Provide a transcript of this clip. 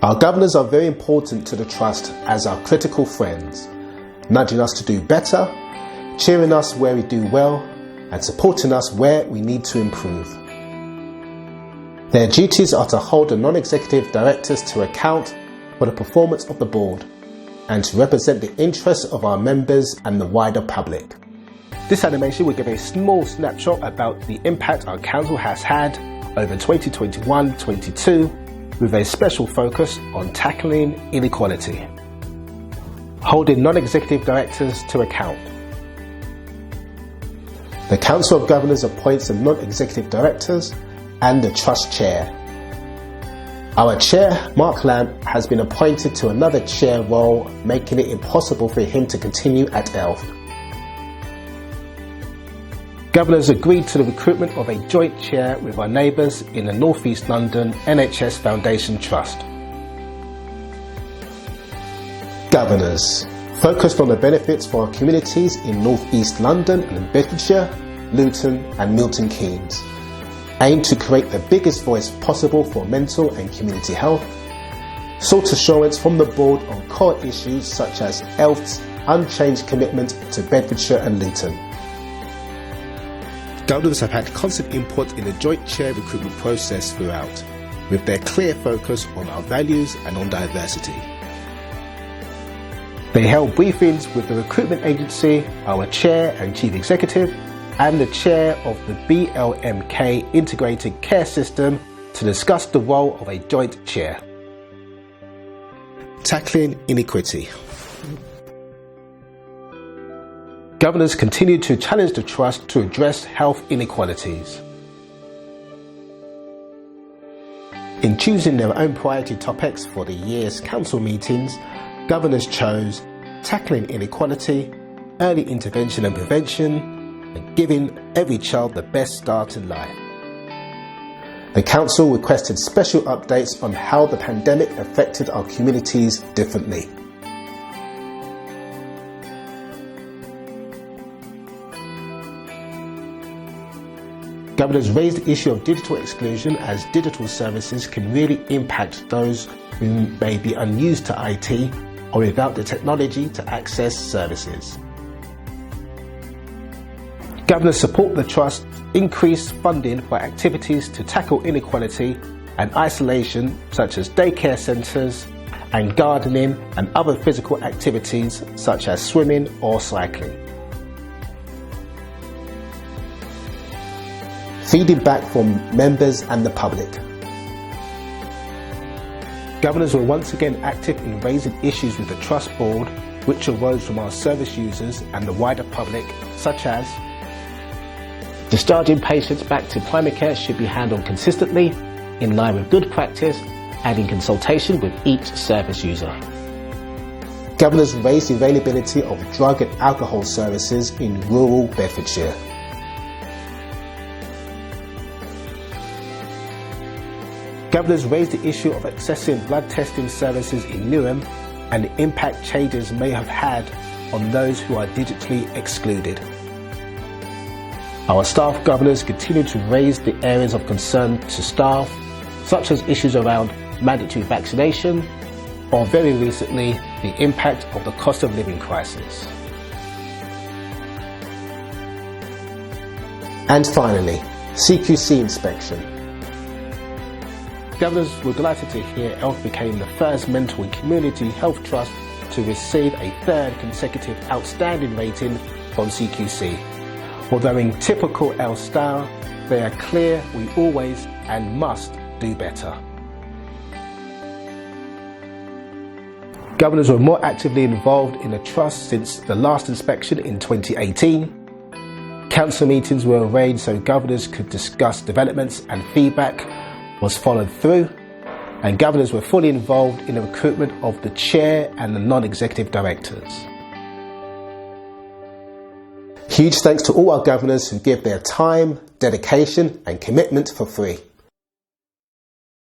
Our governors are very important to the Trust as our critical friends, nudging us to do better, cheering us where we do well, and supporting us where we need to improve. Their duties are to hold the non-executive directors to account for the performance of the board and to represent the interests of our members and the wider public. This animation will give a small snapshot about the impact our council has had over 2021-22 with a special focus on tackling inequality. Holding non-executive directors to account. The Council of Governors appoints the non-executive directors and the Trust Chair. Our Chair, Mark Lamb, has been appointed to another chair role, making it impossible for him to continue at ELFT. Governors agreed to the recruitment of a joint chair with our neighbours in the North East London NHS Foundation Trust. Governors focused on the benefits for our communities in North East London and Bedfordshire, Luton and Milton Keynes. Aim to create the biggest voice possible for mental and community health. Sought assurance from the board on core issues such as ELFT's unchanged commitment to Bedfordshire and Luton. Governors have had constant input in the joint chair recruitment process throughout, with their clear focus on our values and on diversity. They held briefings with the recruitment agency, our chair and chief executive, and the chair of the BLMK Integrated Care System to discuss the role of a joint chair. Tackling inequity. Governors continue to challenge the Trust to address health inequalities. In choosing their own priority topics for the year's council meetings, governors chose tackling inequality, early intervention and prevention, and giving every child the best start in life. The council requested special updates on how the pandemic affected our communities differently. Governors raised the issue of digital exclusion as digital services can really impact those who may be unused to IT or without the technology to access services. Governors support the Trust's increased funding for activities to tackle inequality and isolation such as daycare centres and gardening and other physical activities such as swimming or cycling. Feeding back from members and the public. Governors were once again active in raising issues with the Trust Board which arose from our service users and the wider public, such as discharging patients back to primary care should be handled consistently, in line with good practice and in consultation with each service user. Governors raised the availability of drug and alcohol services in rural Bedfordshire. Governors raised the issue of accessing blood testing services in Newham and the impact changes may have had on those who are digitally excluded. Our staff governors continue to raise the areas of concern to staff, such as issues around mandatory vaccination, or very recently, the impact of the cost of living crisis. And finally, CQC inspection. Governors were delighted to hear ELFT became the first mental and community health trust to receive a third consecutive outstanding rating from CQC. Although in typical ELFT style, they are clear we always and must do better. Governors were more actively involved in the Trust since the last inspection in 2018. Council meetings were arranged so governors could discuss developments and feedback was followed through, and governors were fully involved in the recruitment of the chair and the non-executive directors. Huge thanks to all our governors who give their time, dedication and commitment for free.